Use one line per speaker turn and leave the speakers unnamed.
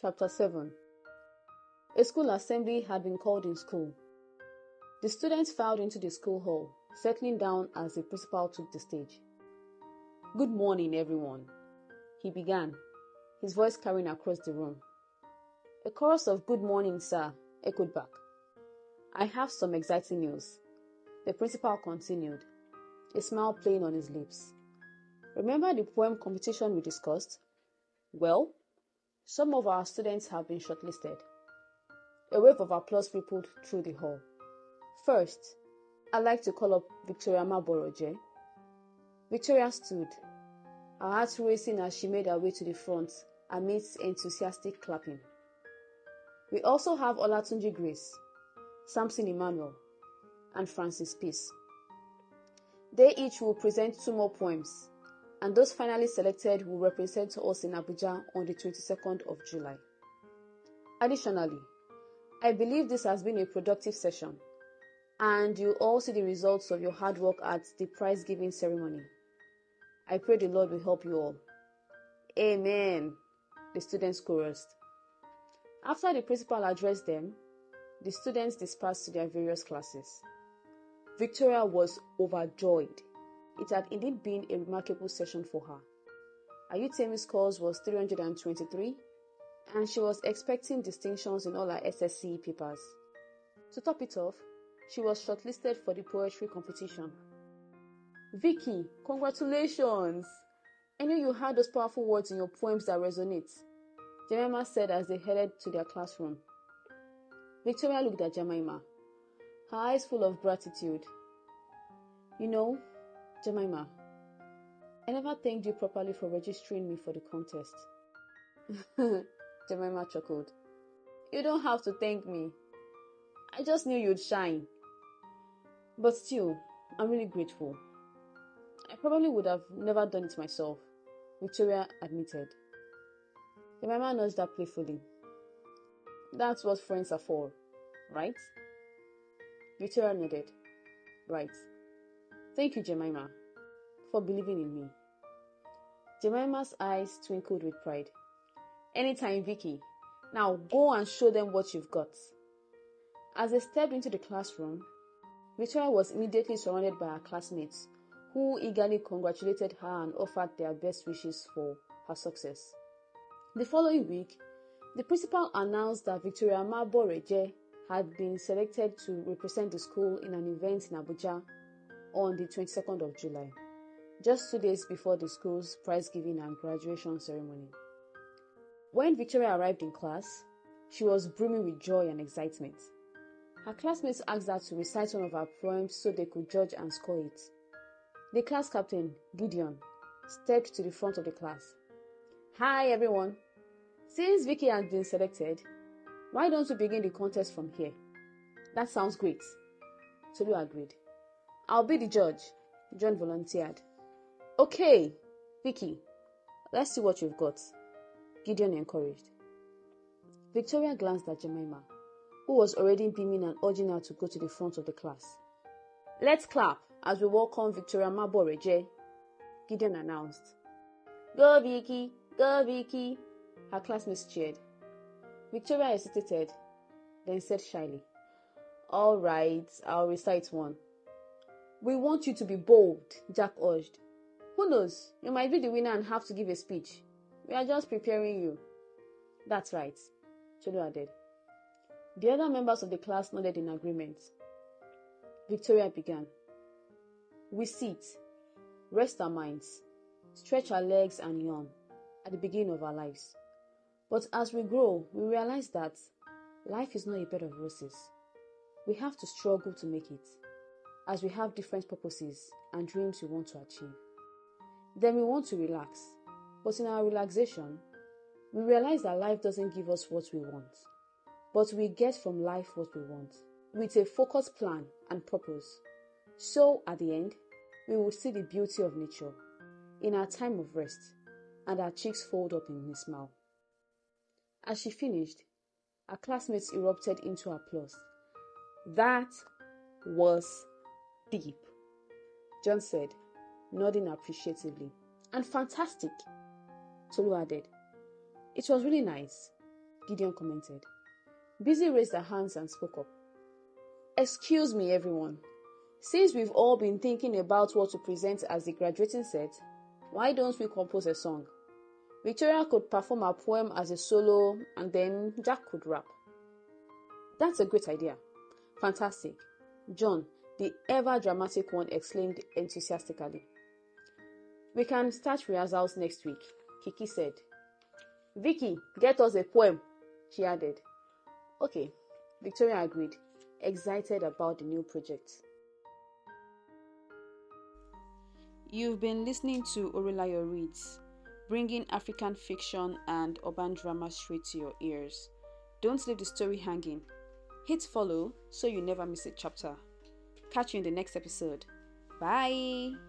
Chapter 7. A school assembly had been called in school. The students filed into the school hall, settling down as the principal took the stage. "Good morning, everyone," he began, his voice carrying across the room. A chorus of "Good morning, sir," echoed back. "I have some exciting news," the principal continued, a smile playing on his lips. "Remember the poem competition we discussed? Well, some of our students have been shortlisted." A wave of applause rippled through the hall. "First, I'd like to call up Victoria Maboroje." Victoria stood, her heart racing as she made her way to the front amidst enthusiastic clapping. We also have Olatunji Grace, Samson Emmanuel, and Francis Peace. They each will present 2 more poems, and those finally selected will represent us in Abuja on the 22nd of July. Additionally, I believe this has been a productive session, and you all see the results of your hard work at the prize-giving ceremony. I pray the Lord will help you all. Amen, the students chorused. After the principal addressed them, the students dispersed to their various classes. Victoria was overjoyed. It had indeed been a remarkable session for her. Her UTME scores was 323, and she was expecting distinctions in all her SSCE papers. To top it off, she was shortlisted for the poetry competition. "Vicky, congratulations! I knew you had those powerful words in your poems that resonate," Jemima said as they headed to their classroom. Victoria looked at Jemima, her eyes full of gratitude. "You know, Jemima, I never thanked you properly for registering me for the contest." Jemima chuckled. "You don't have to thank me. I just knew you'd shine. But still, I'm really grateful. I probably would have never done it myself," Victoria admitted. Jemima nudged her playfully. "That's what friends are for, right?" Victoria nodded. "Right. Thank you, Jemima, for believing in me." Jemima's eyes twinkled with pride. "Anytime, Vicky. Now go and show them what you've got." As they stepped into the classroom, Victoria was immediately surrounded by her classmates, who eagerly congratulated her and offered their best wishes for her success. The following week, the principal announced that Victoria Maboroje had been selected to represent the school in an event in Abuja on the 22nd of July, just 2 days before the school's prize-giving and graduation ceremony. When Victoria arrived in class, she was brimming with joy and excitement. Her classmates asked her to recite one of her poems so they could judge and score it. The class captain, Gideon, stepped to the front of the class. "Hi, everyone. Since Vicky has been selected, why don't we begin the contest from here?" "That sounds great," Tolu agreed. "I'll be the judge," John volunteered. "Okay, Vicky, let's see what you've got," Gideon encouraged. Victoria glanced at Jemima, who was already beaming and urging her to go to the front of the class. "Let's clap as we welcome Victoria Maboroje," Gideon announced. "Go Vicky, go Vicky," her classmates cheered. Victoria hesitated, then said shyly, "All right, I'll recite one." "We want you to be bold," Jack urged. "Who knows, you might be the winner and have to give a speech. We are just preparing you." "That's right," Cholo added. The other members of the class nodded in agreement. Victoria began. "We sit, rest our minds, stretch our legs and yawn at the beginning of our lives. But as we grow, we realize that life is not a bed of roses. We have to struggle to make it, as we have different purposes and dreams we want to achieve. Then we want to relax, but in our relaxation, we realize that life doesn't give us what we want, but we get from life what we want, with a focused plan and purpose. So, at the end, we will see the beauty of nature in our time of rest, and our cheeks fold up in a smile." As she finished, her classmates erupted into applause. "That was deep," John said, nodding appreciatively. "And fantastic," Tolu added. "It was really nice. Gideon commented. Busy raised her hands and spoke up. Excuse me, everyone. Since we've all been thinking about what to present as the graduating set, why don't we compose a song? Victoria could perform her poem as a solo, and then Jack could rap. That's a great idea. Fantastic. John, the ever-dramatic one, exclaimed enthusiastically. We can start rehearsals next week, Kiki said. Vicky, get us a poem, she added. Okay, Victoria agreed, excited about the new project. You've been listening to Oorelayoreads, bringing African fiction and urban drama straight to your ears. Don't leave the story hanging. Hit follow so you never miss a chapter. Catch you in the next episode. Bye!